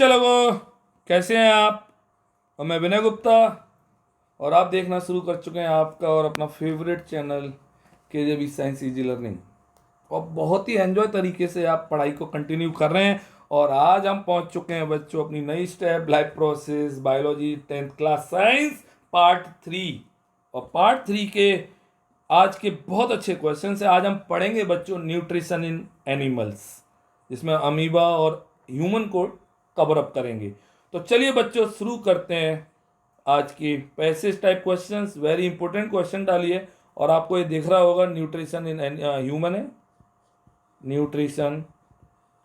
चलो, कैसे हैं आप? और मैं विनय गुप्ता, और आप देखना शुरू कर चुके हैं आपका और अपना favourite channel KJB science easy learning. और बहुत ही एंजॉय तरीके से आप पढ़ाई को कंटिन्यू कर रहे हैं। और आज हम पहुंच चुके हैं बच्चों अपनी नई step life process biology 10th class science part 3। और पार्ट 3 के आज के बहुत अच्छे क्वेश्चन से आज हम पढ़ेंगे बच्चों न्यूट्रिशन इन एनिमल्स, जिसमें अमीबा और ह्यूमन को कवर अप करेंगे। तो चलिए बच्चों शुरू करते हैं आज की passage type questions. Very important question डालिए। और आपको ये दिख रहा होगा न्यूट्रिशन इन ह्यूमन है, न्यूट्रिशन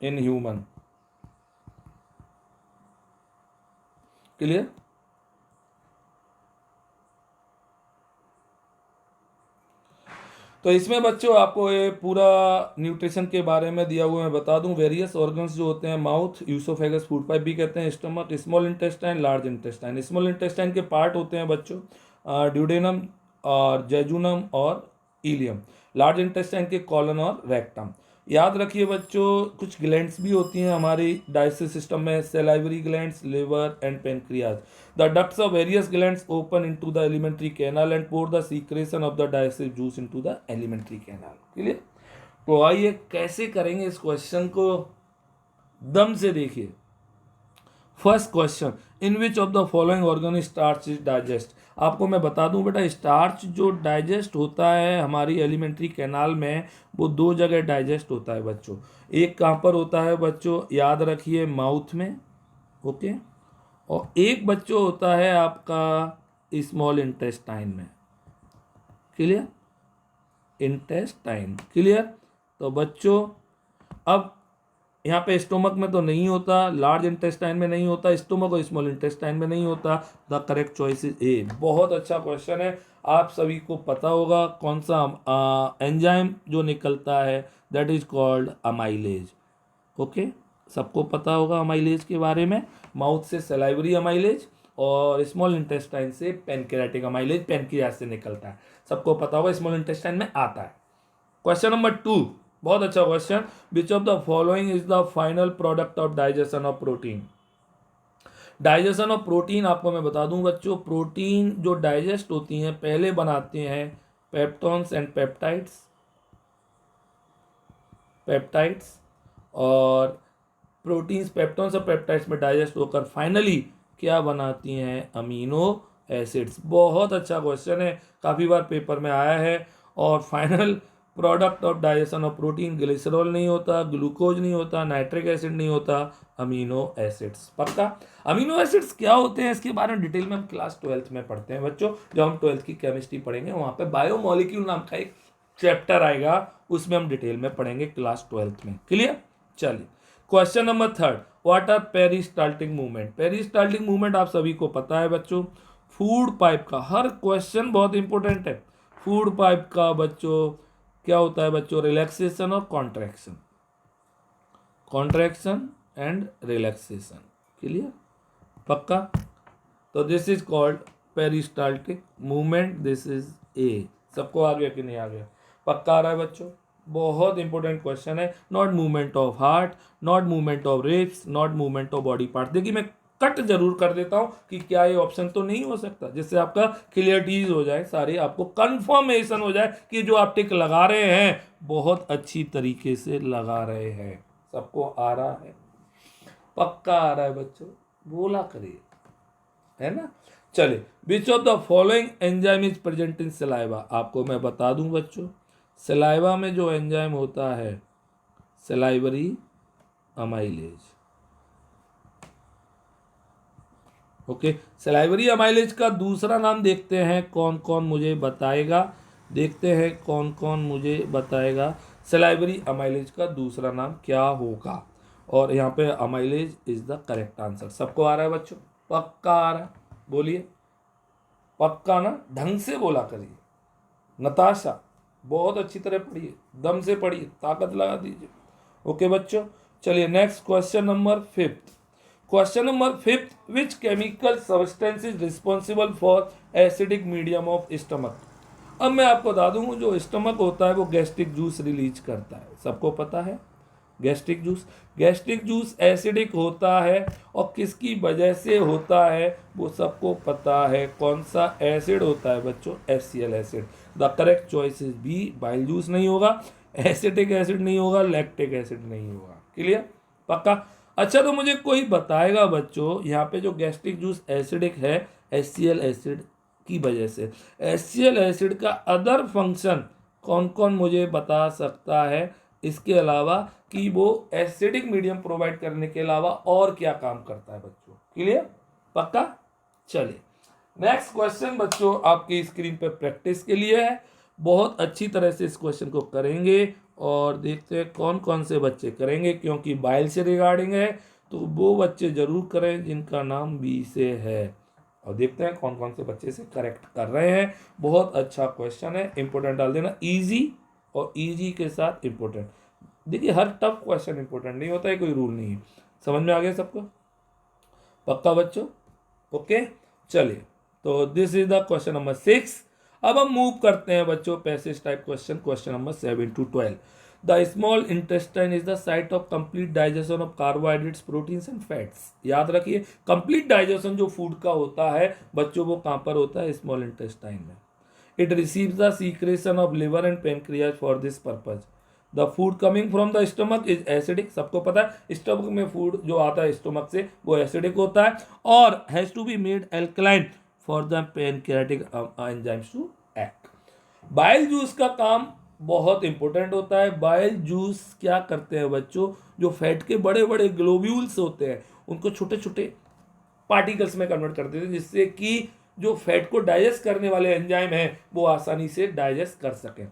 इन ह्यूमन। क्लियर? तो इसमें बच्चों आपको ये पूरा न्यूट्रिशन के बारे में दिया हुआ मैं बता दूं। वेरियस ऑर्गन्स जो होते हैं, माउथ, यूसोफेगस, फूड पाइप भी कहते हैं, stomach, small intestine, large intestine. Small intestine के पार्ट होते हैं बच्चों ड्यूडेनम और जेजुनम और इलियम। लार्ज इंटेस्टाइन के कॉलन और रेक्टम। याद रखिए बच्चों, कुछ ग्लैंड्स भी होती हैं हमारी डाइजेस्टिव सिस्टम में, salivary glands, liver and pancreas. The ducts of various glands open into the alimentary canal and pour the secretion of the digestive juice into the alimentary canal. Clear? तो आइए कैसे करेंगे इस क्वेश्चन को, दम से देखिए। First question, in which of the following organ starch is digest. आपको मैं बता दूं बेटा, स्टार्च जो डाइजेस्ट होता है हमारी एलिमेंट्री कैनाल में, वो दो जगह डाइजेस्ट होता है बच्चों। एक कहाँ पर होता है बच्चों, याद रखिए, माउथ में, ओके। और एक बच्चों होता है आपका स्मॉल इंटेस्टाइन में। क्लियर? इंटेस्टाइन। क्लियर? तो बच्चों अब यहाँ पे स्टोमक में तो नहीं होता, लार्ज इंटेस्टाइन में नहीं होता, स्टोमक और स्मॉल इंटेस्टाइन में नहीं होता। द करेक्ट चॉइस इज ए। बहुत अच्छा क्वेश्चन है। आप सभी को पता होगा कौन सा एंजाइम जो निकलता है, that is called amylase. Okay, सबको पता होगा अमाइलेज के बारे में। माउथ से सलाइवरी अमाइलेज और स्मॉल इंटेस्टाइन से पेनक्रियाटिक अमाइलेज, पेनक्रियास से निकलता है। सबको पता होगा, स्मॉल इंटेस्टाइन में आता है। क्वेश्चन नंबर 2, बहुत अच्छा question. Which of the following is the final product of digestion of protein. Digestion of protein आपको मैं बता दूं बच्चों, प्रोटीन जो डाइजेस्ट होती हैं पहले बनाते हैं पेप्टोन्स एंड पेप्टाइड्स, और प्रोटीन्स पेप्टोन्स और पेप्टाइड्स में डाइजेस्ट होकर फाइनली क्या बनाती हैं, अमीनो एसिड्स। बहुत अच्छा क्वेश्चन है, काफ़ी बार पेपर में आया है। और final product of digestion of protein glycerol नहीं होता, ग्लूकोज नहीं होता, नाइट्रिक एसिड नहीं होता, अमीनो एसिड्स। पक्का? अमीनो एसिड्स क्या होते हैं इसके बारे में डिटेल में हम क्लास 12th में पढ़ते हैं बच्चों। जब हम 12th की केमिस्ट्री पढ़ेंगे वहाँ पे बायोमोलिक्यूल नाम का एक चैप्टर आएगा, उसमें हम डिटेल में पढ़ेंगे क्लास 12th में। क्लियर? चलिए question number 3, what are peristaltic movement. Peristaltic movement आप सभी को पता है बच्चों, फूड पाइप का। हर क्वेश्चन बहुत इंपॉर्टेंट है। फूड पाइप का बच्चों क्या होता है बच्चों, रिलैक्सेशन और contraction, contraction and relaxation. Clear? पक्का? तो this is called peristaltic movement, this is a. सबको आ गया कि नहीं आ गया? पक्का आ रहा है बच्चों? बहुत इंपॉर्टेंट क्वेश्चन है। Not movement of heart, not movement of ribs, not movement of body part. देखिए मैं कट जरूर कर देता हूं कि क्या ये ऑप्शन तो नहीं हो सकता, जिससे आपका क्लियरिटीज हो जाए, सारी आपको कंफर्मेशन हो जाए कि जो आप टिक लगा रहे हैं बहुत अच्छी तरीके से लगा रहे हैं। सबको आ रहा है? पक्का आ रहा है बच्चों? बोला करिए, है ना। चलिए, विच of the following enzyme is present in saliva. आपको मैं बता दूं बच्चों, सलाइवा में जो एंजाइम होता है salivary amylase. Okay, salivary amylase का दूसरा नाम देखते हैं कौन कौन मुझे बताएगा। देखते हैं कौन कौन मुझे बताएगा सलाइवरी अमाइलेज का दूसरा नाम क्या होगा। और यहाँ पे amylase is the correct answer. सबको आ रहा है बच्चों? पक्का आ रहा है? बोलिए पक्का ना, ढंग से बोला करिए। नताशा बहुत अच्छी तरह पढ़िए, दम से पढ़िए, ताकत लगा दीजिए। ओके बच्चों, चलिए next question number 5। Question number 5, which chemical substance is responsible for acidic medium of stomach. अब मैं आपको बता दूं, जो स्टमक होता है वो गैस्ट्रिक जूस रिलीज करता है, सबको पता है। Gastric juice. Gastric juice acidic होता है और किसकी वजह से होता है वो सबको पता है। कौन सा एसिड होता है बच्चों? HCl acid. The correct choice is B, bile juice नहीं होगा, एसिटिक एसिड नहीं होगा, लैक्टिक एसिड नहीं होगा। क्लियर? पक्का? अच्छा, तो मुझे कोई बताएगा बच्चों, यहाँ पे जो गैस्ट्रिक जूस एसिडिक है HCl एसिड की वजह से, HCl एसिड का अदर फंक्शन कौन कौन मुझे बता सकता है इसके अलावा, कि वो एसिडिक मीडियम प्रोवाइड करने के अलावा और क्या काम करता है बच्चों? क्लियर? पक्का? चलिए नेक्स्ट क्वेश्चन बच्चों आपकी स्क्रीन पर प्रैक्टिस के लिए है। बहुत अच्छी तरह से इस क्वेश्चन को करेंगे और देखते हैं कौन कौन से बच्चे करेंगे, क्योंकि बाइल से रिगार्डिंग है तो वो बच्चे जरूर करें जिनका नाम बी से है। और देखते हैं कौन कौन से बच्चे से करेक्ट कर रहे हैं। बहुत अच्छा क्वेश्चन है, इंपॉर्टेंट डाल देना, इजी और इजी के साथ इंपॉर्टेंट। देखिए हर टफ क्वेश्चन इंपॉर्टेंट नहीं होता है, कोई रूल नहीं है। समझ में आ गया सबको? पक्का बच्चों? ओके चलिए, तो this is the question number 6। अब हम मूव करते हैं बच्चों passage type question, question number 7 to 12। The small intestine is the site of complete digestion of carbohydrates, proteins and fats. याद रखिए कंप्लीट डाइजेशन जो फूड का होता है बच्चों वो कहाँ पर होता है? स्मॉल इंटेस्टाइन में। It receives the secretion of liver and pancreas for this purpose. The food coming from the stomach is acidic. सबको पता है स्टमक में फूड जो आता है स्टमक से वो एसिडिक होता है और has to be made alkaline for the pancreatic enzymes to act. Bile juice का काम बहुत इंपॉर्टेंट होता है। बाइल जूस क्या करते हैं बच्चों? जो फैट के बड़े बड़े ग्लोब्यूल्स होते हैं उनको छोटे छोटे पार्टिकल्स में कन्वर्ट कर देते हैं, जिससे कि जो फैट को डाइजेस्ट करने वाले एंजाइम हैं वो आसानी से डाइजेस्ट कर सकें।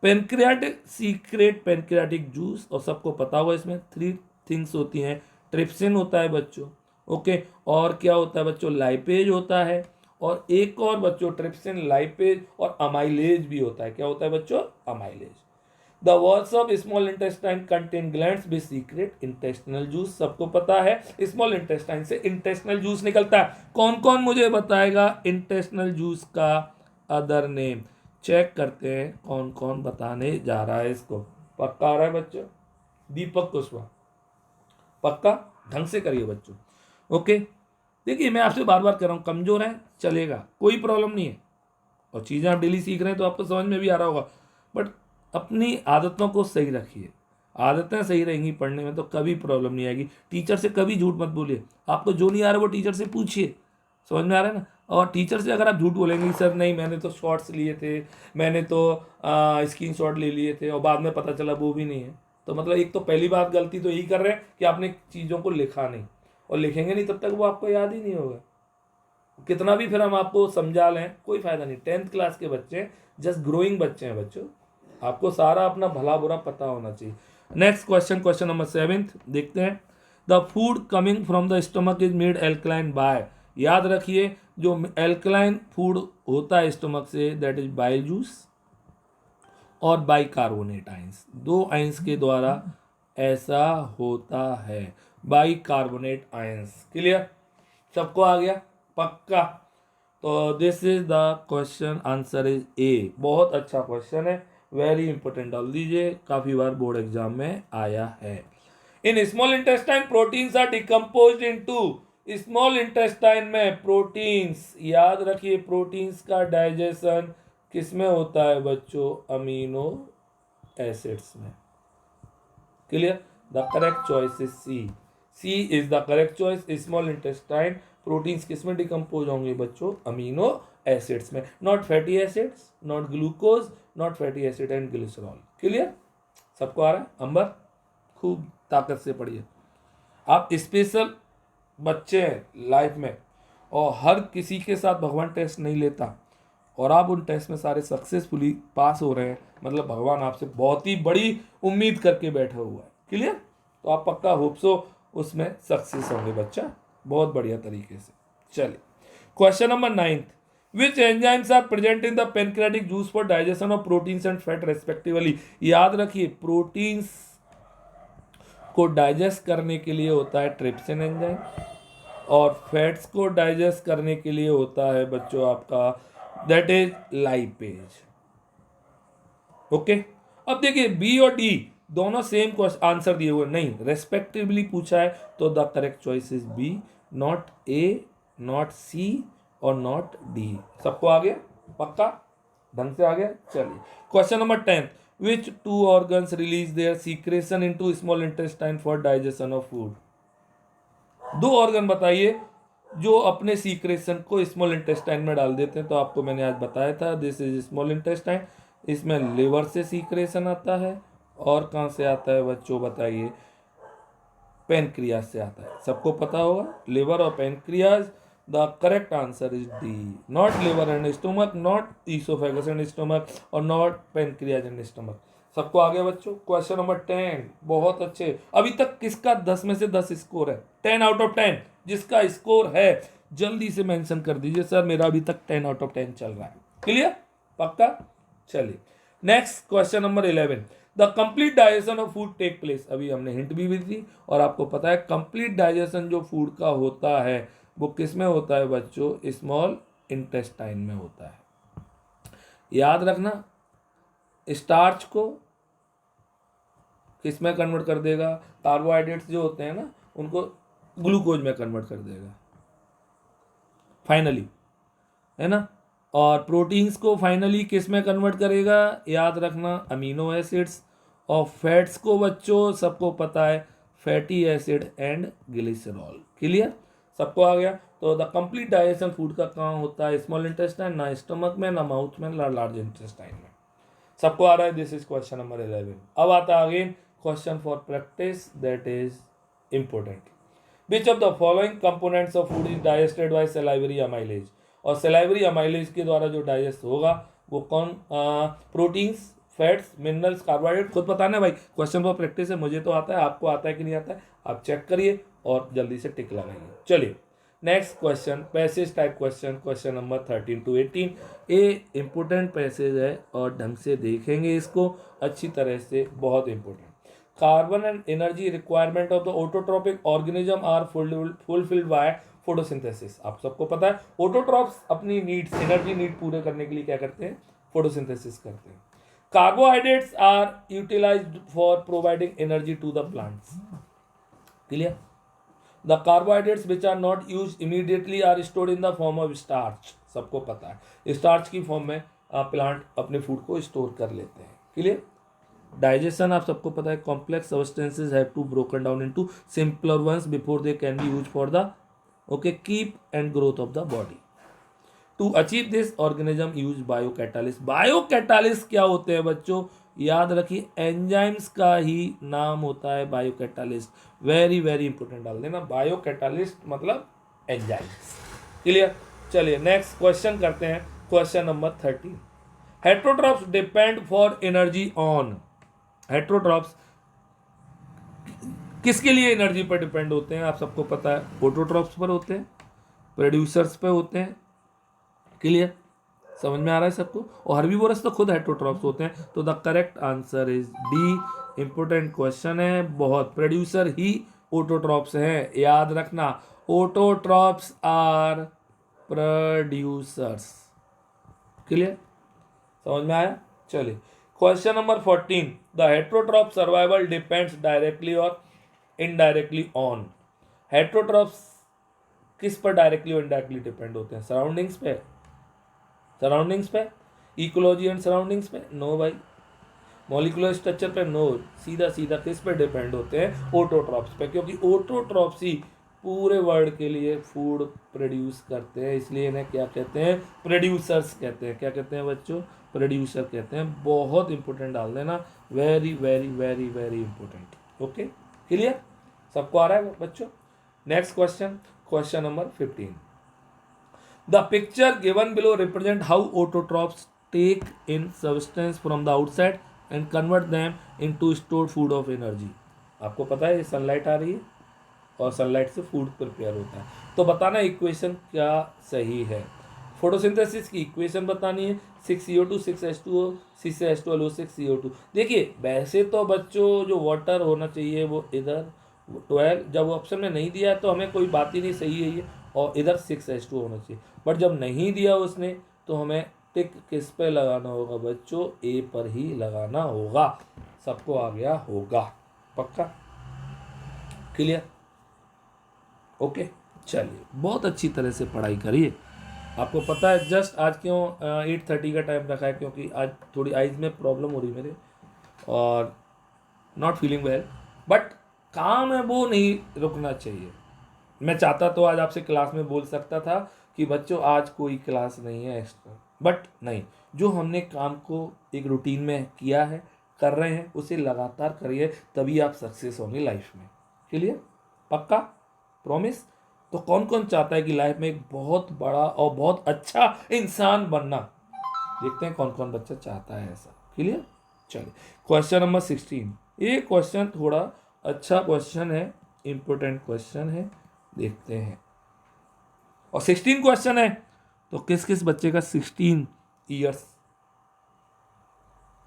पेनक्रियाटिक सीक्रेट पेनक्रियाटिक जूस, और सबको पता होगा इसमें 3 थिंग्स होती हैं। ट्रिप्सिन होता है बच्चों, ओके, और क्या होता है बच्चों? लाइपेज होता है, और एक और बच्चों ट्रिप्सिन, लाइपेज और अमाइलेज भी होता है। क्या होता है बच्चों? Amylase. The walls of small intestine contain glands with secret intestinal juice. सबको पता है स्मॉल इंटेस्टाइन से इंटेस्टिनल जूस निकलता है। कौन कौन मुझे बताएगा इंटेस्टिनल जूस का अदर नेम? चेक करते हैं कौन कौन बताने जा रहा है इसको। पक्का आ रहा है बच्चों? दीपक कुशवाहा, पक्का? ढंग से करिए बच्चों, ओके। देखिए मैं आपसे बार बार कह रहा हूँ, कमजोर है चलेगा, कोई प्रॉब्लम नहीं है, और चीज़ें आप डेली सीख रहे हैं तो आपको समझ में भी आ रहा होगा, बट अपनी आदतों को सही रखिए। आदतें सही रहेंगी पढ़ने में तो कभी प्रॉब्लम नहीं आएगी। टीचर से कभी झूठ मत बोलिए। आपको जो नहीं आ रहा वो टीचर से पूछिए। समझ में आ रहा है ना? और टीचर से अगर आप झूठ बोलेंगे सर नहीं मैंने तो शॉर्ट्स लिए थे, मैंने तो स्क्रीन शॉट ले लिए थे, और बाद में पता चला वो भी नहीं है, तो मतलब एक तो पहली बात गलती तो यही कर रहे हैं कि आपने चीज़ों को लिखा नहीं, और लिखेंगे नहीं तब तक वो आपको याद ही नहीं होगा। कितना भी फिर हम आपको समझा लें कोई फायदा नहीं। 10th क्लास के बच्चे जस्ट ग्रोइंग बच्चे हैं बच्चों, आपको सारा अपना भला बुरा पता होना चाहिए। नेक्स्ट क्वेश्चन, क्वेश्चन नंबर 7 देखते हैं। The food coming from the stomach is made alkaline by. याद रखिए जो एल्कलाइन फूड होता है स्टमक से दैट इज बाइल जूस और बाइकार्बोनेट आयंस, 2 आयंस के द्वारा ऐसा होता है, बाइकार्बोनेट आयंस। क्लियर? सबको आ गया? पक्का? तो this is the question, answer is a. बहुत अच्छा क्वेश्चन है, वेरी इंपॉर्टेंट, डाल दीजिए, काफी बार बोर्ड एग्जाम में आया है। In small intestine proteins are decomposed into. Small intestine में प्रोटीन्स, याद रखिए प्रोटीन्स का डाइजेशन किस में होता है बच्चों? अमीनो एसिड्स में। Clear? The correct choice is C. C is the correct choice. Small intestine proteins किस में डिकम्पोज होंगे बच्चों? अमीनो एसिड्स में, not fatty acids, not glucose, not fatty acid and glycerol. Clear? सबको आ रहा है? अंबर खूब ताकत से पढ़िए। आप स्पेशल बच्चे हैं लाइफ में, और हर किसी के साथ भगवान टेस्ट नहीं लेता, और आप उन टेस्ट में सारे सक्सेसफुली पास हो रहे हैं, मतलब भगवान आपसे बहुत ही बड़ी उम्मीद करके बैठा हुआ है। क्लियर? तो आप पक्का होप सो उसमें सक्सेस होंगे बच्चा, बहुत बढ़िया तरीके से। चलिए question number 9, which enzymes are present in the pancreatic juice for digestion of proteins and fat respectively. याद रखिए प्रोटीन्स को डाइजेस्ट करने के लिए होता है ट्रिप्सिन एंजाइम, और फैट्स को डाइजेस्ट करने के लिए होता है बच्चों आपका दैट इज लाइपेज। ओके, अब देखिए बी और डी दोनों सेम आंसर दिए हुए नहीं, रेस्पेक्टिवली पूछा है, तो the correct choice is B, not A, not C और नॉट डी। सबको आ गया? पक्का? ढंग से आ गया? चलिए question number 10, which two organs release their secretion into small intestine for digestion of food? दो ऑर्गन बताइए जो अपने सीक्रेशन को स्मॉल इंटेस्टाइन में डाल देते हैं। तो आपको मैंने आज बताया था, दिस इज स्मॉल इंटेस्टाइन, इसमें लिवर से सीक्रेशन आता है और कहाँ से आता है बच्चों बताइए? पेनक्रियाज से आता है। सबको पता होगा लिवर और pancreas. The correct answer is D, not liver and stomach, not oesophagus and stomach और नॉट पेनक्रियाज एंड स्टोमक। सबको आ गया बच्चों? क्वेश्चन नंबर 10, बहुत अच्छे। अभी तक किसका 10 में से 10 स्कोर है? 10 आउट ऑफ 10 जिसका स्कोर है जल्दी से मेंशन कर दीजिए, सर मेरा अभी तक 10 आउट ऑफ 10 चल रहा है। क्लियर? पक्का? चलिए next question number 11, the complete digestion of food take place. अभी हमने हिंट भी दी और आपको पता है कंप्लीट डाइजेशन जो फूड का होता है वो किस में होता है बच्चों? स्मॉल इंटेस्टाइन में होता है। याद रखना, स्टार्च को किस में कन्वर्ट कर देगा? कार्बोहाइड्रेट्स जो होते हैं ना उनको ग्लूकोज में कन्वर्ट कर देगा फाइनली, है ना। और प्रोटीन्स को फाइनली किस में कन्वर्ट करेगा? याद रखना, अमीनो एसिड्स। और फैट्स को बच्चों सबको पता है fatty acid and glycerol. Clear? सबको आ गया? तो द कंप्लीट डाइजेशन फूड का कहाँ होता है? स्मॉल इंटेस्टाइन, ना स्टमक में, ना माउथ में, ना लार्ज इंटेस्टाइन में। सबको आ रहा है? This is question number 11। अब आता है again question for practice that is important. Which of the following components of food is digested by salivary amylase? और सलाइवरी अमाइलेज के द्वारा जो डाइजेस्ट होगा वो कौन? Proteins, fats, minerals, carbohydrate. खुद बताना भाई, क्वेश्चन फॉर प्रैक्टिस है, मुझे तो आता है, आपको आता है कि नहीं आता है आप चेक करिए और जल्दी से टिक लगाइए। चलिए next question, passage type question, question number 13 to 18। ये इंपॉर्टेंट पैसेज है और ढंग से देखेंगे इसको अच्छी तरह से, बहुत important. Carbon and energy requirement of the autotrophic organism are fulfilled by photosynthesis. आप सबको पता है ऑटोट्रॉप्स अपनी नीड्स, एनर्जी नीड पूरे करने के लिए क्या करते हैं? फोटोसिंथेसिस करते हैं। Carbohydrates are utilized for providing energy to the plants. Clear? The carbohydrates which are not use immediately are stored in the form of starch. सबको पता है स्टार्च की फॉर्म में प्लांट अपने फूड को स्टोर कर लेते हैं। क्लियर? डाइजेशन आप सबको पता है, complex substances have to broken down into simpler ones before they can be use for the keep and growth of the body. To achieve this organism use biocatalyst. Biocatalyst क्या होते हैं बच्चों? याद रखिए एंजाइम्स का ही नाम होता है बायोकैटालिस्ट। वेरी वेरी इंपॉर्टेंट डाल देना, बायोकैटालिस्ट मतलब एंजाइम्स। क्लियर? चलिए नेक्स्ट क्वेश्चन करते हैं, question number 13। Heterotrophs depend for energy on. Heterotrophs किसके लिए एनर्जी पर डिपेंड होते हैं? आप सबको पता है ऑटोट्रॉप्स पर होते हैं, प्रोड्यूसर्स पे होते हैं। क्लियर? समझ में आ रहा है सबको? और हर्बीवोरस तो खुद हेट्रोट्रॉप्स होते हैं। तो the correct answer is D. Important question है बहुत, प्रोड्यूसर ही ऑटोट्रॉप्स हैं, याद रखना। Autotrophs are producers. क्लियर? समझ में आया? चलिए question number 14, the heterotroph survival depends directly और इनडायरेक्टली ऑन। हेट्रोट्रॉप्स किस पर डायरेक्टली और इनडायरेक्टली डिपेंड होते हैं? सराउंडिंग्स पे, सराउंडिंग्स पे, इकोलॉजी एंड सराउंडिंग्स पे? नो भाई। मॉलिक्यूलर स्ट्रक्चर पे? नो। सीधा सीधा किस पे डिपेंड होते हैं? ऑटोट्रॉप्स पे, क्योंकि ऑटोट्रॉप्स ही पूरे वर्ल्ड के लिए फूड प्रोड्यूस करते हैं, इसलिए इन्हें क्या कहते हैं? प्रोड्यूसर्स कहते हैं। क्या कहते हैं बच्चों? प्रोड्यूसर कहते हैं। बहुत इंपॉर्टेंट डाल देना, very very very very important. Okay? Clear? सबको आ रहा है बच्चों? Next question, question number 15। The picture given below represent how autotrophs take in substance from the outside and convert them into stored food of energy। आपको पता है ये sunlight आ रही है और सनलाइट से फूड प्रिपेयर होता है। तो बताना इक्वेशन क्या सही है। फोटोसिंथेसिस की इक्वेशन बतानी है, 6CO2 6H2O, C से H2O6 CO2। देखिए वैसे तो बच्चों जो वाटर होना चाहिए वो इधर 12, जब ऑप्शन में नहीं दिया है तो हमें कोई बात ही नहीं, सही है ये, और इधर 6H2 होना चाहिए। बट जब नहीं दिया उसने तो हमें टिक किस पे लगाना होगा बच्चों? ए पर ही लगाना होगा। सबको आ गया होगा, पक्का, क्लियर, ओके। चलिए, बहुत अच्छी तरह से पढ़ाई करिए। आपको पता है जस्ट आज क्यों 8:30 का टाइम रखा है, क्योंकि आज थोड़ी आइज में प्रॉब्लम हो रही मेरे, और नॉट फीलिंग वेल, बट काम है वो नहीं रुकना चाहिए। मैं चाहता तो आज आपसे क्लास में बोल सकता था कि बच्चों आज कोई क्लास नहीं है एक्स्ट्रा, बट नहीं, जो हमने काम को एक रूटीन में किया है, कर रहे हैं, उसे लगातार करिए, तभी आप सक्सेस होंगे लाइफ में, क्लियर, पक्का, प्रॉमिस। तो कौन कौन चाहता है कि लाइफ में एक बहुत बड़ा और बहुत अच्छा इंसान बनना, देखते हैं कौन कौन बच्चा चाहता है ऐसा, क्लियर। चलिए, क्वेश्चन नंबर 16, ये क्वेश्चन थोड़ा अच्छा क्वेश्चन है, इंपॉर्टेंट क्वेश्चन है, देखते हैं। और 16 क्वेश्चन है, तो किस किस बच्चे का 16 ईयर्स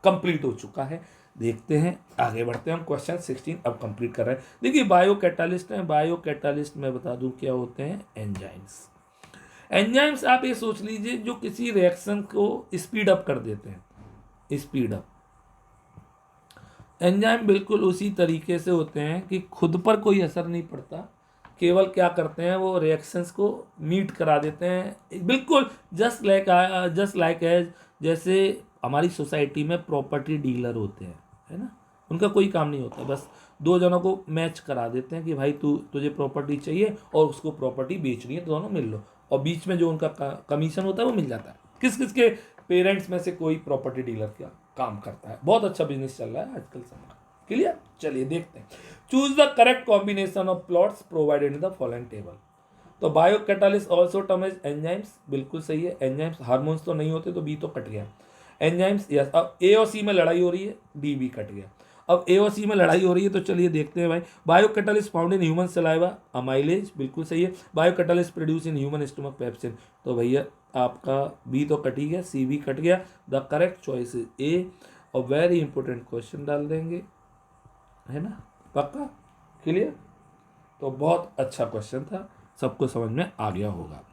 कंप्लीट हो चुका है, देखते हैं, आगे बढ़ते हैं। हम क्वेश्चन 16 अब कंप्लीट कर रहे हैं। देखिए, बायो कैटालिस्ट है, बायो कैटालिस्ट मैं बता दूं क्या होते हैं, एंजाइम्स। एंजाइम्स आप ये सोच लीजिए जो किसी रिएक्शन को स्पीड अप कर देते हैं, स्पीड अप। एंजाइम बिल्कुल उसी तरीके से होते हैं कि खुद पर कोई असर नहीं पड़ता, केवल क्या करते हैं, वो रिएक्शंस को मीट करा देते हैं, बिल्कुल जस्ट लाइक एज, जैसे हमारी सोसाइटी में प्रॉपर्टी डीलर होते हैं, है ना, उनका कोई काम नहीं होता, बस दो जनों को मैच करा देते हैं कि भाई तुझे प्रॉपर्टी चाहिए और उसको प्रॉपर्टी बेचनी है, दोनों मिल लो, और बीच में जो उनका कमीशन होता है वो मिल जाता है। किस किस के पेरेंट्स में से कोई प्रॉपर्टी डीलर का काम करता है, बहुत अच्छा बिजनेस चल रहा है आजकल सबका, क्लियर। चलिए देखते हैं, choose the correct combination of plots provided in the following table. तो biocatalyst also term as enzymes, बिल्कुल सही है, एंजाइम्स, हार्मोन्स तो नहीं होते, तो बी तो कट गया, एंजाइम्स यस। अब ए और सी में लड़ाई हो रही है, डी भी कट गया। अब ए और सी में लड़ाई हो रही है, तो चलिए देखते हैं भाई। Bio catalyst found in human saliva, amylase, बिल्कुल सही है। Bio catalyst produce in human stomach, pepsin, तो भैया आपका बी तो कट ही गया, सी भी कट गया, the correct choice is A. और वेरी इंपॉर्टेंट क्वेश्चन डाल देंगे, है ना, पक्का, क्लियर। तो बहुत अच्छा क्वेश्चन था, सबको समझ में आ गया होगा।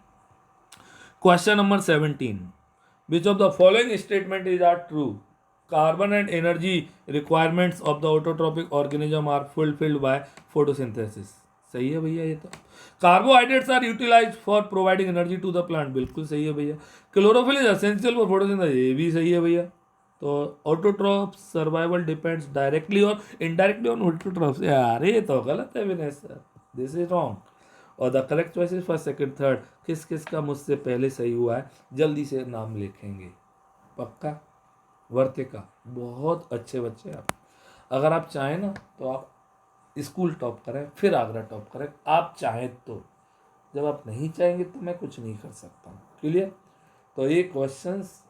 Question number 17, which of the following statement is are true, carbon and energy requirements of the autotrophic organism are fulfilled by photosynthesis, सही है भैया ये तो। Carbohydrates are utilized for providing energy to the plant, बिल्कुल सही है भैया। Chlorophyll is essential for photosynthesis, ये भी सही है भैया। तो ऑटोट्रॉप्स सर्वाइवल डिपेंड्स डायरेक्टली और इनडायरेक्टली ऑन ऑटोट्रॉप्स, यार ये तो गलत है विनय सर, दिस इज रॉन्ग। और the correct choice is first second third, किस किस का मुझसे पहले सही हुआ है, जल्दी से नाम लिखेंगे, पक्का, वर्तिका, बहुत अच्छे बच्चे आप। अगर आप चाहें ना तो आप स्कूल टॉप करें, फिर आगरा टॉप करें, आप चाहें तो, जब आप नहीं चाहेंगे तो मैं कुछ नहीं कर सकता हूँ, क्लियर। तो ये क्वेश्चंस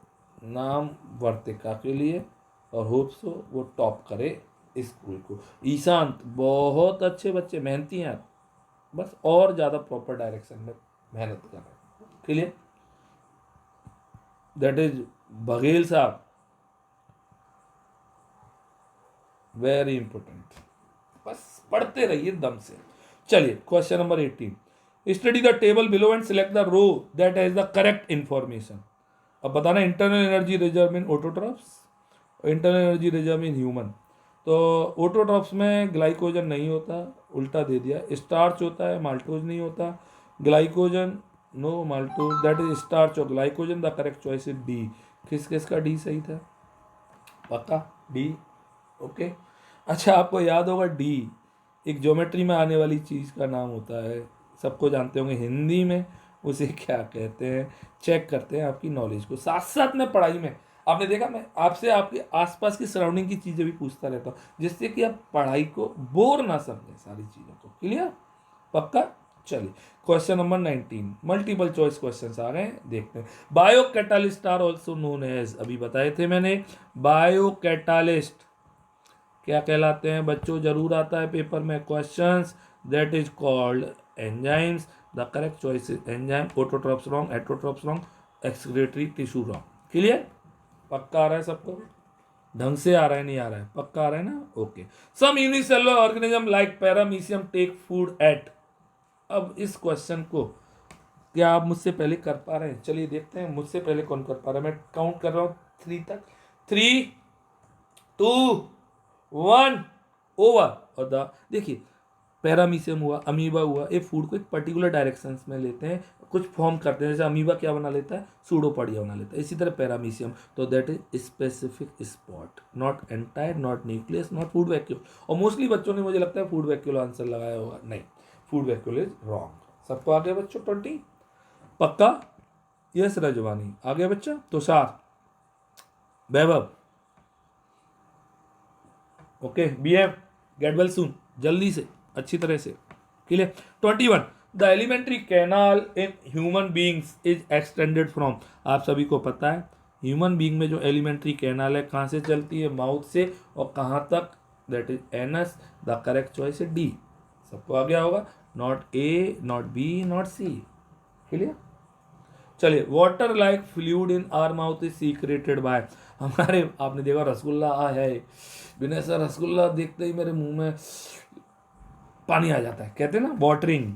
नाम वर्तिका के लिए, और होप सो वो टॉप करे स्कूल को। ईशांत, बहुत अच्छे बच्चे, मेहनती हैं आप, बस और ज़्यादा प्रॉपर डायरेक्शन में मेहनत कर रहे हैं, क्लियर। दैट इज बघेल साहब, वेरी इंपॉर्टेंट, बस पढ़ते रहिए दम से। चलिए, question number 18, study the table below and select the row that has the correct information. अब बताना, internal energy reserve in autotrophs, internal energy reserve in human. तो ऑटोट्रॉप्स में ग्लाइकोजन नहीं होता, उल्टा दे दिया, स्टार्च होता है, माल्टोज नहीं होता, glycogen no maltose, that is starch और glycogen, the correct choice is D. किस किस का डी सही था, पक्का डी, ओके। अच्छा, आपको याद होगा डी एक ज्योमेट्री में आने वाली चीज़ का नाम होता है, सबको जानते होंगे, हिंदी में उसे क्या कहते हैं, चेक करते हैं आपकी नॉलेज को, साथ साथ में पढ़ाई में। आपने देखा, मैं आपसे आपके आसपास की सराउंडिंग की चीज़ें भी पूछता रहता हूँ, जिससे कि आप पढ़ाई को बोर ना समझें, सारी चीज़ों को, क्लियर, पक्का। चलिए, question number 19, multiple choice question आ गए हैं, देखते हैं। Biocatalyst are also known as, अभी बताए थे मैंने, बायो कैटालिस्ट क्या कहलाते हैं बच्चों, जरूर आता है पेपर में questions, that is called enzymes, the correct choice is enzyme, autotrophs wrong, heterotrophs wrong, excretory tissue wrong, clear, पक्का आ रहा है सबको, ढंग से आ रहा है, नहीं आ रहा है, पक्का आ रहा है ना, okay. Some unicellular organism like paramecium take food at, अब इस क्वेश्चन को क्या आप मुझसे पहले कर पा रहे हैं, चलिए देखते हैं मुझसे पहले कौन कर पा रहा है। मैं काउंट कर रहा हूँ 3 तक, 3 2 1 ओवर और द, देखिए पैरामीशियम हुआ, अमीबा हुआ, ये फूड को एक पर्टिकुलर डायरेक्शंस में लेते हैं, कुछ फॉर्म करते हैं। जैसे अमीबा क्या बना लेता है, सूडोपोडिया बना लेता है, इसी तरह पैरामीशियम, तो that is specific spot, not entire, not nucleus, not food vacuole. और मोस्टली बच्चों ने मुझे लगता है फूड वैक्यूल आंसर लगाया होगा, नहीं, फूड वैक्यूल इज रॉन्ग। सबको आ गया बच्चों 20 पक्का? यस रजवानी आ गया बच्चा। Tushar, Vaibhav, okay, BM get well soon, जल्दी से अच्छी तरह से, clear. 21 the alimentary canal in human beings is extended from, आप सभी को पता है ह्यूमन बींग में जो एलिमेंट्री कैनाल है कहाँ से चलती है, माउथ से, और कहाँ तक, that is anus. The correct choice है डी। सबको आ गया होगा, not A, not B, not C, clear. चलिए, water like fluid in our mouth is secreted by, हमारे आपने देखा रसगुल्ला आ है, बिना सर रसगुल्ला देखते ही मेरे मुंह में पानी आ जाता है, कहते हैं ना वाटरिंग।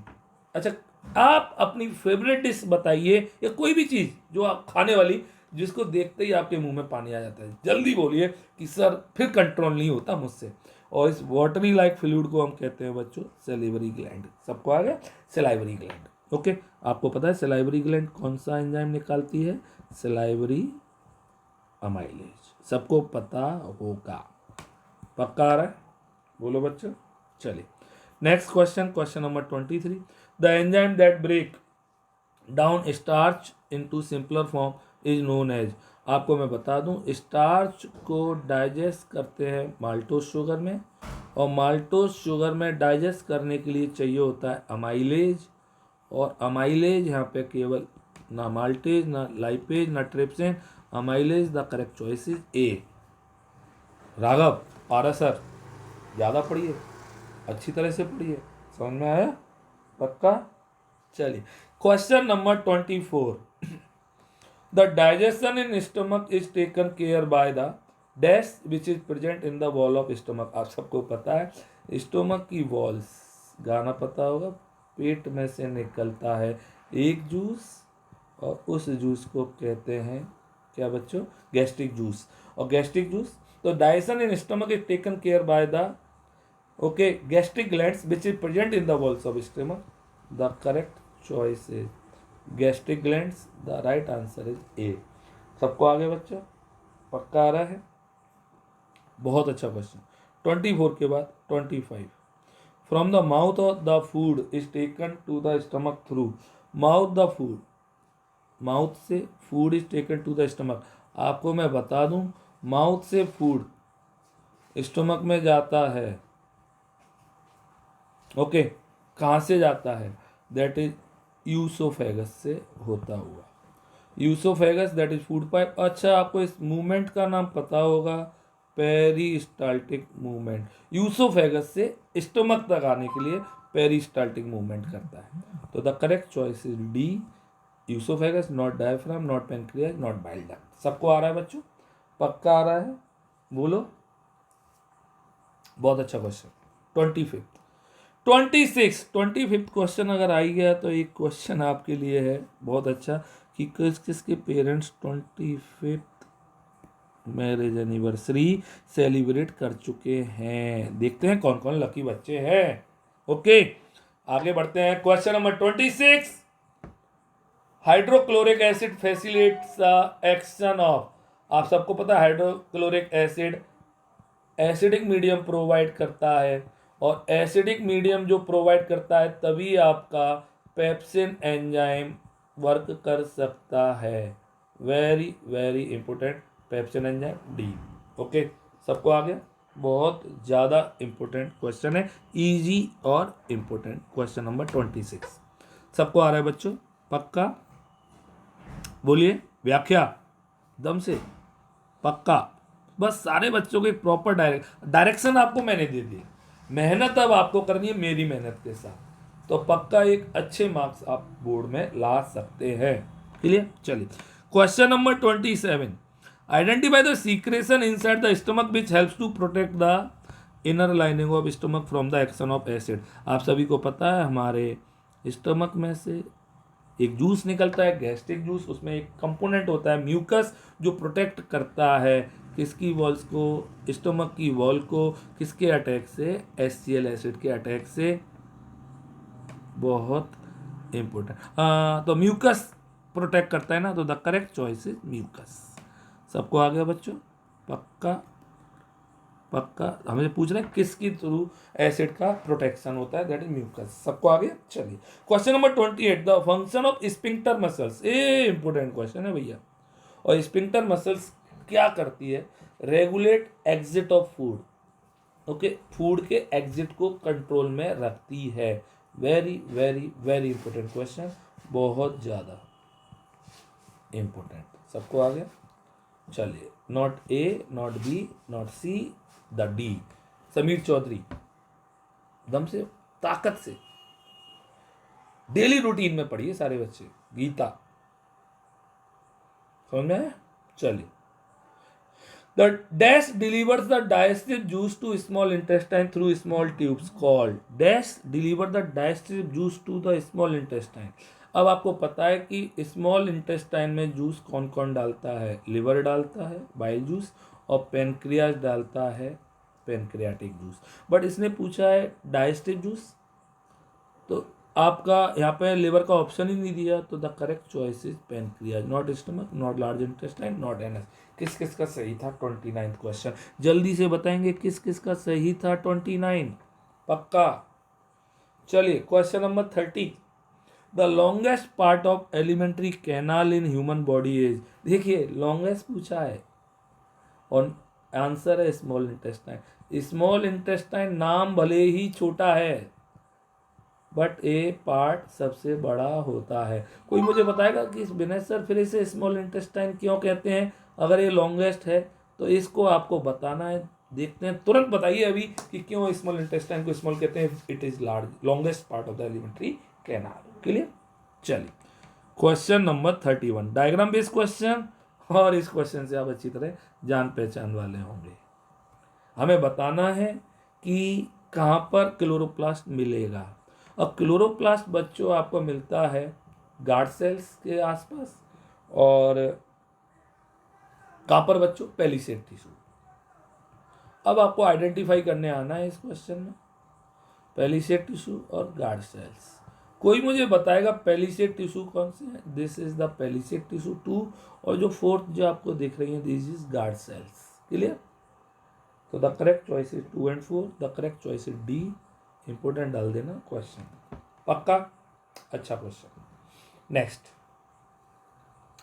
अच्छा, आप अपनी फेवरेट डिश बताइए, या कोई भी चीज़ जो आप खाने वाली, जिसको देखते ही आपके मुंह में पानी आ जाता है, जल्दी बोलिए कि सर फिर कंट्रोल नहीं होता मुझसे। और इस वाटरी लाइक फ्लूइड को हम कहते हैं बच्चों सैलिवरी ग्लैंड। सबको आ गया, सैलाइवरी ग्लैंड। ओके, आपको पता है सैलाइवरी ग्लैंड कौन सा एंजाइम निकालती है, सैलाइवरी अमाइलेज, सबको पता होगा, पक्का आ रहा है, बोलो बच्चों। चलिए next question, question number 23 the enzyme that break down starch into simpler form is known as, आपको मैं बता दूं स्टार्च को डाइजेस्ट करते हैं माल्टोज शुगर में, और माल्टोज शुगर में डाइजेस्ट करने के लिए चाहिए होता है अमाइलेज, और अमाइलेज यहाँ पे केवल ना माल्टेज, ना लाइपेज, ना trypsin, amylase. The correct choice is ए। राघव, पारा सर, ज़्यादा पढ़िए, अच्छी तरह से पढ़िए, समझ में आया, पक्का। चलिए question number 24 the digestion in stomach is taken care by the dash which is present in the wall of stomach, आप सबको पता है स्टोमक की वॉल्स, गाना पता होगा, पेट में से निकलता है एक जूस, और उस जूस को कहते हैं क्या बच्चों, गैस्ट्रिक जूस। और गैस्ट्रिक जूस, तो digestion in stomach is taken care by the okay gastric glands which is present in the walls of stomach. The correct choice is gastric glands, the right answer is a. सबको आगे बच्चों, पक्का आ रहा है, बहुत अच्छा question. 24 के बाद 25 from the mouth of the food is taken to the stomach through, mouth the food, mouth से food is taken to the stomach, आपको मैं बता दूं माउथ से फूड स्टमक में जाता है, ओके कहाँ से जाता है, दैट इज यूसोफेगस से होता हुआ, oesophagus that is food pipe. अच्छा, आपको इस मूवमेंट का नाम पता होगा, पेरिस्टाल्टिक मूवमेंट, यूसोफेगस से स्टमक तक आने के लिए पेरिस्टाल्टिक मूवमेंट करता है। तो the correct choice is D, oesophagus, not diaphragm, not pancreas, not bile duct. सबको आ रहा है बच्चों, पक्का आ रहा है, बोलो, बहुत अच्छा क्वेश्चन। 25th क्वेश्चन अगर आई गया तो एक क्वेश्चन आपके लिए है बहुत अच्छा कि किस किसके parents 25th marriage anniversary celebrate कर चुके हैं, देखते हैं कौन कौन लकी बच्चे हैं। ओके, आगे बढ़ते हैं, question number 26 hydrochloric acid facilitates the action of, आप सबको पता है hydrochloric acid acidic medium provide करता है, और एसिडिक मीडियम जो प्रोवाइड करता है तभी आपका पेप्सिन एंजाइम वर्क कर सकता है, very very important, pepsin enzyme D. Okay, सबको आ गया, बहुत ज़्यादा इंपॉर्टेंट क्वेश्चन है, इजी और इंपॉर्टेंट क्वेश्चन नंबर 26। सबको आ रहा है बच्चों, पक्का बोलिए, व्याख्या दम से, पक्का। बस सारे बच्चों को एक प्रॉपर डायरेक्शन आपको मैंने दे दी, मेहनत अब आपको करनी है मेरी मेहनत के साथ, तो पक्का एक अच्छे मार्क्स आप बोर्ड में ला सकते हैं, क्लियर। चलिए question number 27 identify the secretion inside the stomach which helps to protect the inner lining of stomach from the action of acid. आप सभी को पता है हमारे स्टमक में से एक जूस निकलता है गैस्ट्रिक जूस, उसमें एक कंपोनेंट होता है म्यूकस जो प्रोटेक्ट करता है किसकी वॉल्स को, स्टमक की वॉल को किसके अटैक से, HCl एसिड के अटैक से। बहुत इंपॉर्टेंट। तो म्यूकस प्रोटेक्ट करता है ना, तो the correct choice is mucus. सबको आ गया बच्चों? पक्का पक्का। हमें पूछ रहे हैं किसकी थ्रू एसिड का प्रोटेक्शन होता है, दैट इज म्यूकस। सबको आ गया? चलिए question number 28, the function of sphincter muscles. ये इंपॉर्टेंट क्वेश्चन है भैया। और स्पिंक्टर मसल्स क्या करती है? Regulate exit of food. Okay, food के एग्जिट को कंट्रोल में रखती है। Very very very important question, बहुत ज्यादा इंपॉर्टेंट। सबको आ गया? चलिए, not A, not B, not C, the D. Sameer Chaudhary, दम से, ताकत से, डेली रूटीन में पढ़िए सारे बच्चे गीता। समझ में आया? चलिए, the dash delivers the digestive juice to small intestine through small tubes called dash deliver the digestive juice to the small intestine। अब आपको पता है कि स्मॉल इंटेस्टाइन में जूस कौन कौन डालता है? लिवर डालता है बाइल जूस, और पेनक्रियाज डालता है पेनक्रियाटिक जूस। बट इसने पूछा है डाइजेस्टिव जूस, तो आपका यहाँ पे लिवर का ऑप्शन ही नहीं दिया, तो the correct choice is pancreas, not stomach, not large intestine, not NS. किस किस का सही था? 29 क्वेश्चन जल्दी से बताएंगे किस किस का सही था? 29 पक्का। चलिए question number 30, the longest part of elementary canal in human body is. देखिए लॉन्गेस्ट पूछा है और आंसर है स्मॉल इंटेस्टाइन। स्मॉल इंटेस्टाइन नाम भले ही छोटा है, बट ए पार्ट सबसे बड़ा होता है। कोई मुझे बताएगा कि विनय सर फिर इसे स्मॉल इंटेस्टाइन क्यों कहते हैं? अगर ये लॉन्गेस्ट है तो इसको आपको बताना है। देखते हैं, तुरंत बताइए अभी कि क्यों स्मॉल इंटेस्टाइन को स्मॉल कहते हैं। It is large, longest part of the alimentary canal. Clear? चलिए question number 31, diagram based question, और इस क्वेश्चन से आप अच्छी तरह जान पहचान वाले होंगे। हमें बताना है कि कहाँ पर क्लोरोप्लास्ट मिलेगा। और क्लोरोप्लास्ट बच्चों आपको मिलता है गार्ड सेल्स के आसपास, और कहाँ पर बच्चों? Palisade tissue. अब आपको आइडेंटिफाई करने आना है इस क्वेश्चन में पेलिसेड टिश्यू और गार्ड सेल्स। कोई मुझे बताएगा पेलिसेड टिश्यू कौन से है? This is the palisade tissue 2, और जो फोर्थ जो आपको दिख रही है this is guard cells. Clear? तो the correct choice is 2 and 4, the correct choice is D. Important डाल देना क्वेश्चन, पक्का? अच्छा क्वेश्चन। नेक्स्ट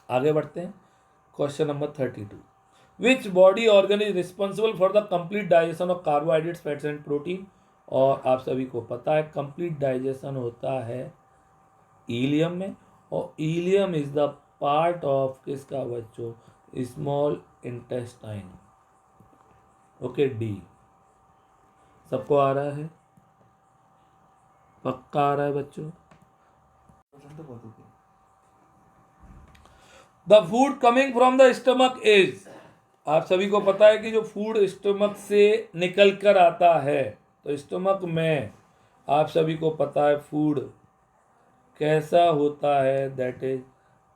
आगे बढ़ते हैं, question number 32, which body organ is responsible for the complete digestion of carbohydrates, fats and protein. और आप सभी को पता है कंप्लीट डाइजेशन होता है इलियम में, और ilium is the part of किसका बच्चों? Small intestine. Okay, D. सबको आ रहा है? पक्का आ रहा है बच्चों? The food coming from the stomach is, आप सभी को पता है कि जो फूड स्टमक से निकल कर आता है, तो स्टमक में आप सभी को पता है फूड कैसा होता है? That is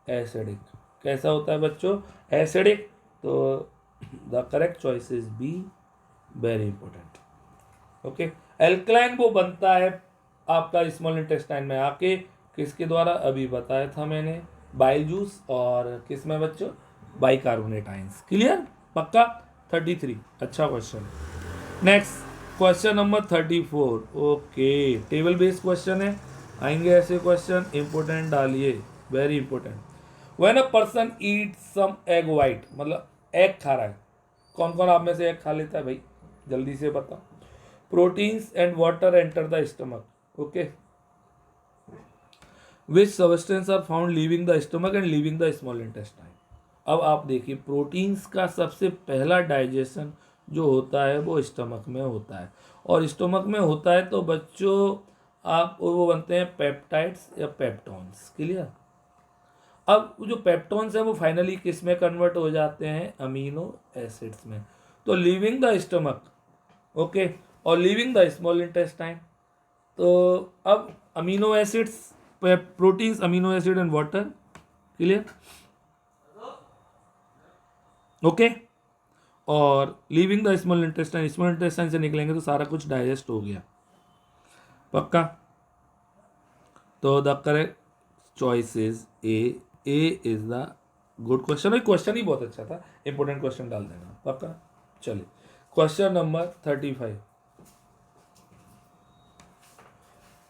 acidic. कैसा होता है बच्चों? एसिडिक। तो the correct choice is B, very important. Okay, alkaline वो बनता है आपका स्मॉल इंटेस्टाइन में आके, किसके द्वारा? अभी बताया था मैंने, बाइल जूस, और किस में बच्चों? Bicarbonate ions. क्लियर? पक्का? 33 अच्छा question. Next question number 34, okay, table based question है, आएंगे ऐसे क्वेश्चन, इंपोर्टेंट डालिए, very important. When a person eat some egg white, मतलब एग खा रहा है, कौन कौन आप में से एग खा लेता है भाई? जल्दी से बताओ। Proteins and water enter the stomach, okay, which substance are found leaving the stomach and leaving the small intestine. अब आप देखिए, प्रोटीन्स का सबसे पहला डाइजेशन जो होता है वो स्टमक में होता है, और स्टमक में होता है तो बच्चों आप वो बनते हैं पेप्टाइड्स या पेप्टॉन्स। क्लियर? अब जो पेप्टॉन्स हैं वो फाइनली किस में कन्वर्ट हो जाते हैं? अमीनो एसिड्स में। तो लीविंग द स्टमक, ओके, और लीविंग द स्मॉल इंटेस्टाइन। तो अब amino acids, proteins, amino acid and water. Clear? Okay, और लीविंग द स्मॉल इंटेस्टाइन से निकलेंगे तो सारा कुछ डाइजेस्ट हो गया। पक्का? तो the correct choice is a is the good question. Question ही बहुत अच्छा था, इंपॉर्टेंट क्वेश्चन डाल देना। पक्का? चलिए question number 35।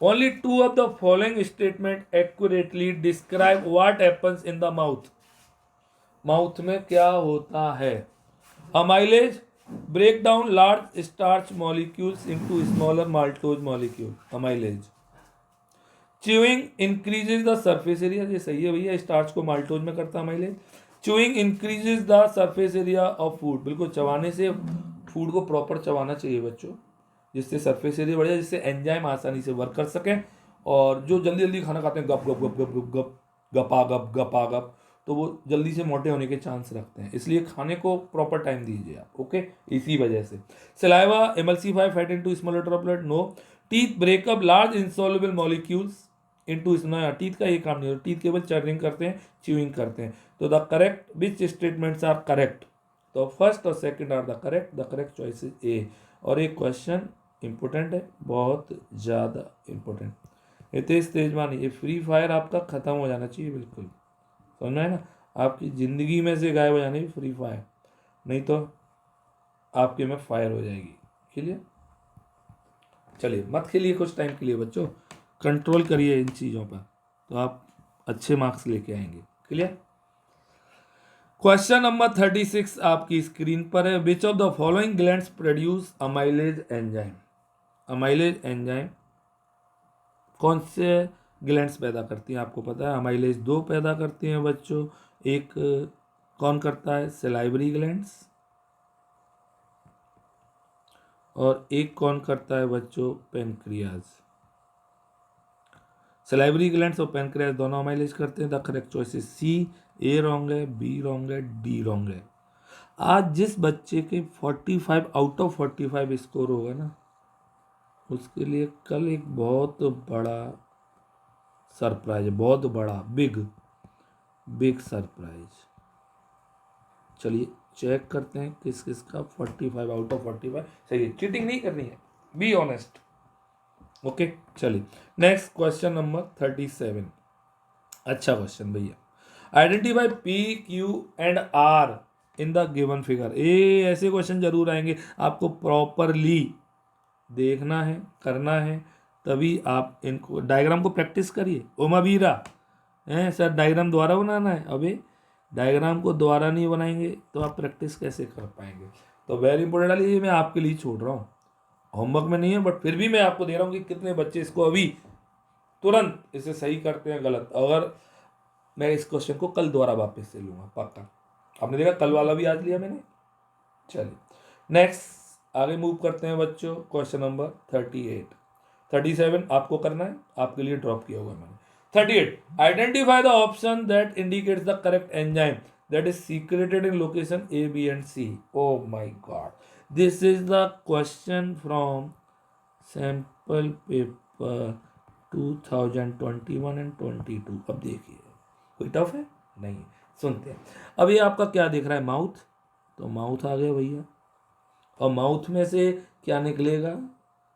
Only two of the following statement accurately describe what happens in the mouth. Mouth में क्या होता है? Amylase break down large starch molecules into smaller maltose molecule. Amylase. Chewing increases the surface area, ये सही है भैया, starch को maltose में करता है amylase. Chewing increases the surface area of food, बिल्कुल चबाने से फूड को प्रॉपर चबाना चाहिए बच्चों, जिससे सरफेस एरिया बढ़े, जिससे एंजाइम आसानी से वर्क कर सकें। और जो जल्दी जल्दी खाना खाते हैं गप गप गप गप गप गप गपा गप, तो वो जल्दी से मोटे होने के चांस रखते हैं। इसलिए खाने को प्रॉपर टाइम दीजिए आप। ओके, इसी वजह से। Saliva emulsify fat into smaller droplet. No. Teeth break up large insoluble molecules into smaller. Teeth का ये काम नहीं होता, टीथ केवल चर्निंग करते हैं, च्यूइंग करते हैं। तो the correct which statements are correct? तो फर्स्ट और second are the correct choice is A. और एक क्वेश्चन इंपॉर्टेंट है, बहुत ज़्यादा इंपॉर्टेंट। हितेश तेजवानी, ये फ्री फायर आपका ख़त्म हो जाना चाहिए बिल्कुल, समझना है ना? आपकी ज़िंदगी में से गायब हो जाने फ्री फायर, नहीं तो आपके में फायर हो जाएगी। क्लियर? चलिए मत खेलिए कुछ टाइम के लिए बच्चों, कंट्रोल करिए इन चीज़ों पर, तो आप अच्छे मार्क्स लेके आएंगे। क्लियर? क्वेश्चन नंबर 36 आपकी स्क्रीन पर है। विच of the following glands produce amylase enzyme? Amylase enzyme कौन से ग्लैंड्स पैदा करती हैं? आपको पता है अमाइलेज 2 पैदा करती हैं बच्चों। एक कौन करता है? Salivary glands. और एक कौन करता है बच्चों? पेनक्रियाज। सलाइवरी ग्लैंड्स और पेनक्रियाज दोनों अमाइलेज करते हैं। The correct choice is C. A wrong है, बी रॉन्ग है, डी रॉन्ग है। आज जिस बच्चे के 45 आउट ऑफ 45 स्कोर होगा ना, उसके लिए कल एक बहुत बड़ा सरप्राइज है, बहुत बड़ा, बिग सरप्राइज। चलिए चेक करते हैं किस किस का 45 आउट ऑफ 45 सही है। चीटिंग नहीं करनी है, बी ऑनेस्ट। ओके, चलिए नेक्स्ट क्वेश्चन नंबर 37। अच्छा क्वेश्चन भैया। Identify P Q and R in the given figure. ये ऐसे क्वेश्चन जरूर आएंगे, आपको प्रॉपरली देखना है, करना है, तभी आप इनको डायग्राम को प्रैक्टिस करिए। ओमावीरा हैं सर, डायग्राम द्वारा बनाना है। अबे डायग्राम को द्वारा नहीं बनाएंगे तो आप प्रैक्टिस कैसे कर पाएंगे? तो वेरी इंपॉर्टेंट वाली ये मैं आपके लिए छोड़ रहा हूँ, होमवर्क में नहीं है, बट फिर भी मैं आपको दे रहा हूँ कि कितने बच्चे इसको अभी तुरंत इसे सही करते हैं गलत। अगर मैं इस क्वेश्चन को कल दोबारा वापस से लूंगा पक्का। आपने देखा कल वाला भी आज लिया मैंने। चलिए नेक्स्ट आगे मूव करते हैं बच्चों। Question number 38। 37 आपको करना है, आपके लिए ड्रॉप किया हुआ मैंने। 38 identify the option that indicates the correct enzyme that is secreted in location A B and C. Oh my god, this is the question from sample paper 2021 and 22। अब देखिए कोई टफ है नहीं, सुनते हैं। अब ये आपका क्या दिख रहा है? माउथ। तो माउथ आ गया भैया, और माउथ में से क्या निकलेगा?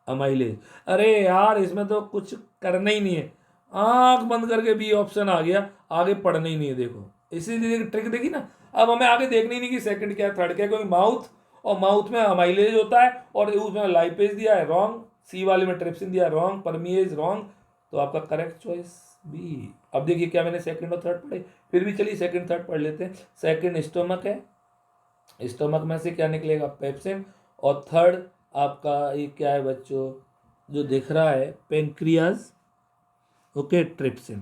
अमाइलेज। अरे यार इसमें तो कुछ करना ही नहीं है, आंख बंद करके बी ऑप्शन आ गया, आगे पढ़ना ही नहीं है। देखो इसीलिए ट्रिक देखी ना, अब हमें आगे देखना ही नहीं कि सेकंड क्या है थर्ड क्या है, क्योंकि माउथ और माउथ में अमाइलेज होता है और उसमें लाइपेज दिया है रॉन्ग, सी वाले में ट्रिप्सिन दिया है रॉन्ग, परमिएज रॉन्ग। तो आपका करेक्ट चॉइस बी। अब देखिए क्या मैंने सेकंड और थर्ड पढ़े, फिर भी चलिए सेकंड थर्ड पढ़ लेते हैं। सेकंड स्टोमक है, स्टोमक में से क्या निकलेगा? पेप्सिन। और थर्ड आपका ये क्या है बच्चों जो दिख रहा है? पेनक्रियाज। Okay, trypsin.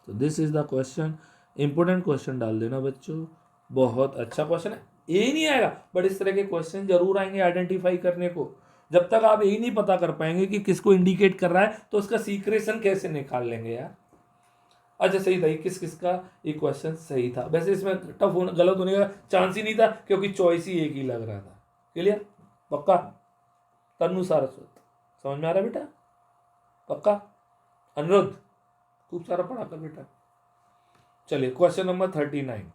तो this is the question, important question डाल देना बच्चों, बहुत अच्छा क्वेश्चन है। ये नहीं आएगा बट इस तरह के क्वेश्चन जरूर आएंगे आइडेंटिफाई करने को। जब तक आप यही नहीं पता कर पाएंगे कि किसको इंडिकेट कर रहा है, तो उसका सीक्रेशन कैसे निकाल लेंगे यार? अच्छा सही था, किस किस का ये क्वेश्चन सही था। वैसे इसमें टफ होने गलत होने का चांस ही नहीं था, क्योंकि चॉइस ही एक ही लग रहा था। क्लियर? पक्का? तन्नू सारस्वत समझ में आ रहा है बेटा? पक्का? अनुरुद्ध खूब सारा पढ़ा कर बेटा। चलिए क्वेश्चन नंबर 39।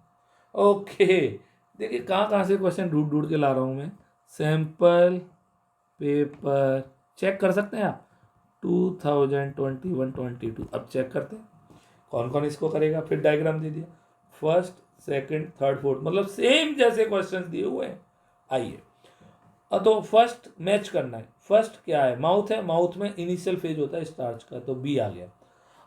ओके, देखिए कहाँ कहाँ से क्वेश्चन ढूंढ ढूंढ के ला रहा हूँ मैं। सैंपल पेपर चेक कर सकते हैं आप 2021-22। अब चेक करते हैं कौन कौन इसको करेगा। फिर डायग्राम दे दिया, फर्स्ट सेकंड थर्ड फोर्थ, मतलब सेम जैसे क्वेश्चन दिए हुए हैं। आइए तो फर्स्ट मैच करना है। फर्स्ट क्या है, माउथ है, माउथ में इनिशियल फेज होता है स्टार्च का, तो बी आ गया।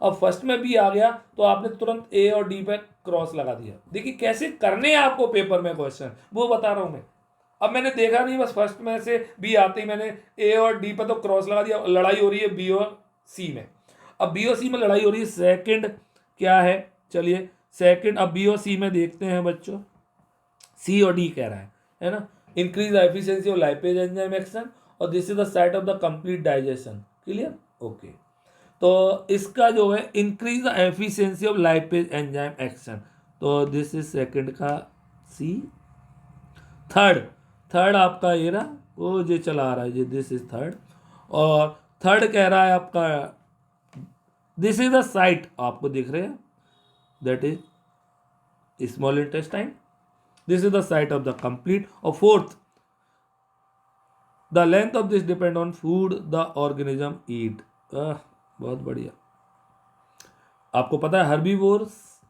अब फर्स्ट में बी आ गया तो आपने तुरंत ए और डी पे क्रॉस लगा दिया। देखिए कैसे करने हैं आपको पेपर में क्वेश्चन, वो बता रहा हूं मैं। अब मैंने देखा नहीं, बस फर्स्ट में से बी आते ही मैंने ए और डी पे तो क्रॉस लगा दिया। लड़ाई हो रही है बी और सी में। अब बी और सी में लड़ाई हो रही है, सेकंड क्या है, चलिए सेकंड अब बी और सी में देखते हैं बच्चों। सी और डी कह रहा है ना। Increase the efficiency of lipase enzyme action और this is the site of the complete digestion. Clear, okay. तो इसका जो है increase the efficiency of lipase enzyme action, तो दिस इज सेकंड का सी। थर्ड, थर्ड आपका ये रहा, वो जो चला रहा है जी, दिस इज थर्ड। और थर्ड कह रहा है आपका दिस इज द साइट, आपको दिख रहे हैं, that is small intestine, this is the site of the complete. और fourth, the length of this depend on food the organism eat. बहुत बढ़िया। आपको पता है हर्बीवोर्स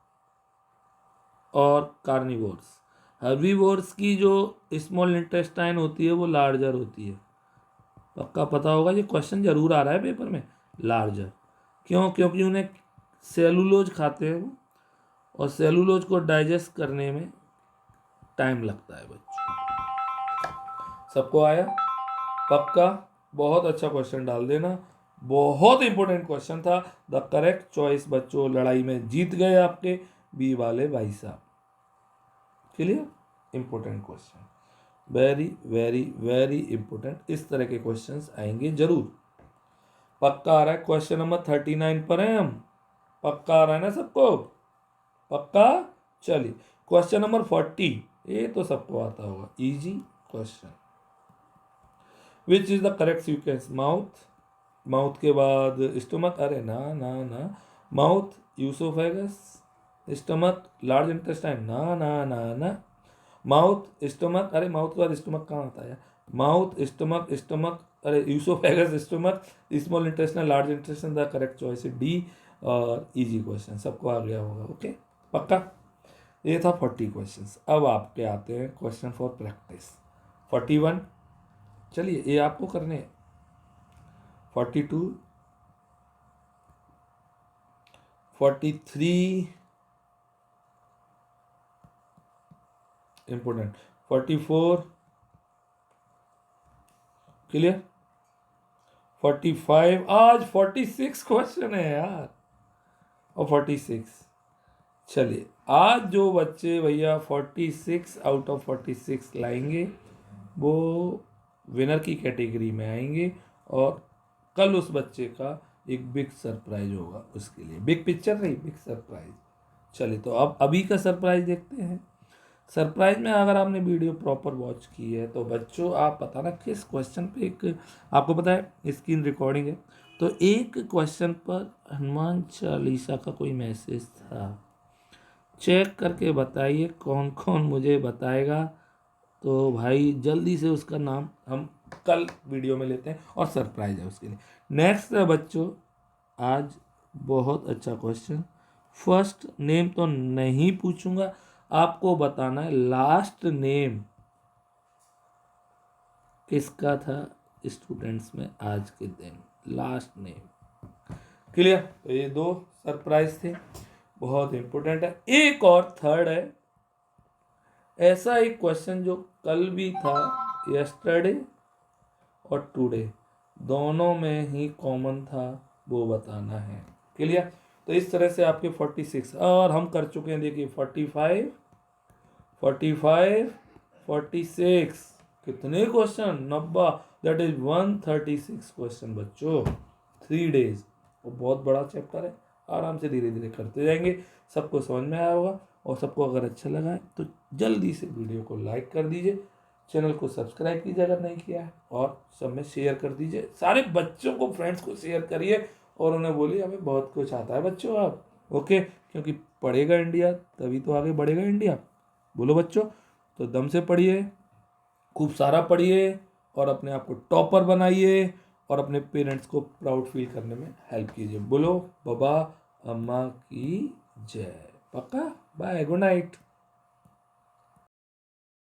और कार्निवोर्स, हर्बीवोर्स की जो स्मॉल इंटेस्टाइन होती है वो लार्जर होती है। पक्का पता होगा, ये क्वेश्चन जरूर आ रहा है पेपर में। लार्जर क्यों, क्योंकि उन्हें सेलुलोज खाते हैं वो, और सेलुलोज को डाइजेस्ट करने में टाइम लगता है बच्चों। सबको आया पक्का? बहुत अच्छा क्वेश्चन डाल देना, बहुत इंपॉर्टेंट क्वेश्चन था। द करेक्ट चॉइस बच्चों, लड़ाई में जीत गए आपके बी वाले भाई साहब। Clear, important question, very very very important. इस तरह के क्वेश्चंस आएंगे जरूर। पक्का आ रहा है? क्वेश्चन नंबर 39 पर हैं हम, पक्का आ रहा है ना सबको? पक्का। चलिए क्वेश्चन नंबर 40, ये तो सबको आता होगा, easy question. Which is the correct sequence? Mouth, mouth के बाद स्टमक, अरे ना ना ना, mouth oesophagus stomach large intestine, ना ना ना ना, माउथ स्टमक, अरे माउथ के बाद स्टमक कहाँ आता है? माउथ स्टमक स्टमक, अरे oesophagus stomach small intestine large intestine, the correct choice है डी। और इजी क्वेश्चन सबको आ गया होगा, ओके पक्का। ये था 40 क्वेश्चंस। अब आपके आते हैं क्वेश्चन फॉर प्रैक्टिस 41। चलिए ये आपको करने हैं। 42, 43 इंपोर्टेंट, 44 क्लियर, 45, आज 46 क्वेश्चन है यार, और 46। चलिए आज जो बच्चे भैया 46 आउट ऑफ 46 लाएंगे वो विनर की कैटेगरी में आएंगे, और कल उस बच्चे का एक बिग सरप्राइज होगा, उसके लिए बिग पिक्चर नहीं, बिग सरप्राइज। चलिए तो अब अभी का सरप्राइज देखते हैं। सरप्राइज में अगर आपने वीडियो प्रॉपर वॉच की है तो बच्चों आप बताना किस क्वेश्चन पे, एक आपको पता है स्क्रीन रिकॉर्डिंग है, तो एक क्वेश्चन पर हनुमान चालीसा का कोई मैसेज था, चेक करके बताइए कौन कौन मुझे बताएगा। तो भाई जल्दी से उसका नाम हम कल वीडियो में लेते हैं, और सरप्राइज है उसके लिए। नेक्स्ट है बच्चों, आज बहुत अच्छा क्वेश्चन। फर्स्ट नेम तो नहीं पूछूंगा, आपको बताना है लास्ट नेम किसका था स्टूडेंट्स में आज के दिन, लास्ट नेम। क्लियर, तो ये दो सरप्राइज थे, बहुत इंपॉर्टेंट है। एक और थर्ड है, ऐसा एक क्वेश्चन जो कल भी था, यस्टरडे और टुडे दोनों में ही कॉमन था, वो बताना है। क्लियर, तो इस तरह से आपके 46 और हम कर चुके हैं। देखिए 45, 45, 46, कितने क्वेश्चन, 90, दैट इज 136 क्वेश्चन बच्चों, 3 डेज। वो बहुत बड़ा चैप्टर है, आराम से धीरे धीरे करते जाएंगे। सबको समझ में आया होगा, और सबको अगर अच्छा लगा है तो जल्दी से वीडियो को लाइक कर दीजिए, चैनल को सब्सक्राइब कीजिए अगर नहीं किया है, और सब में शेयर कर दीजिए। सारे बच्चों को, फ्रेंड्स को शेयर करिए, और उन्हें बोलिए हमें बहुत कुछ आता है बच्चों आप, ओके, क्योंकि पढ़ेगा इंडिया तभी तो आगे बढ़ेगा इंडिया। बोलो बच्चों, तो दम से पढ़िए, खूब सारा पढ़िए और अपने आप को टॉपर बनाइए और अपने पेरेंट्स को प्राउड फील करने में हेल्प कीजिए। बोलो बाबा अम्मा की जय। पक्का? Bye, good night.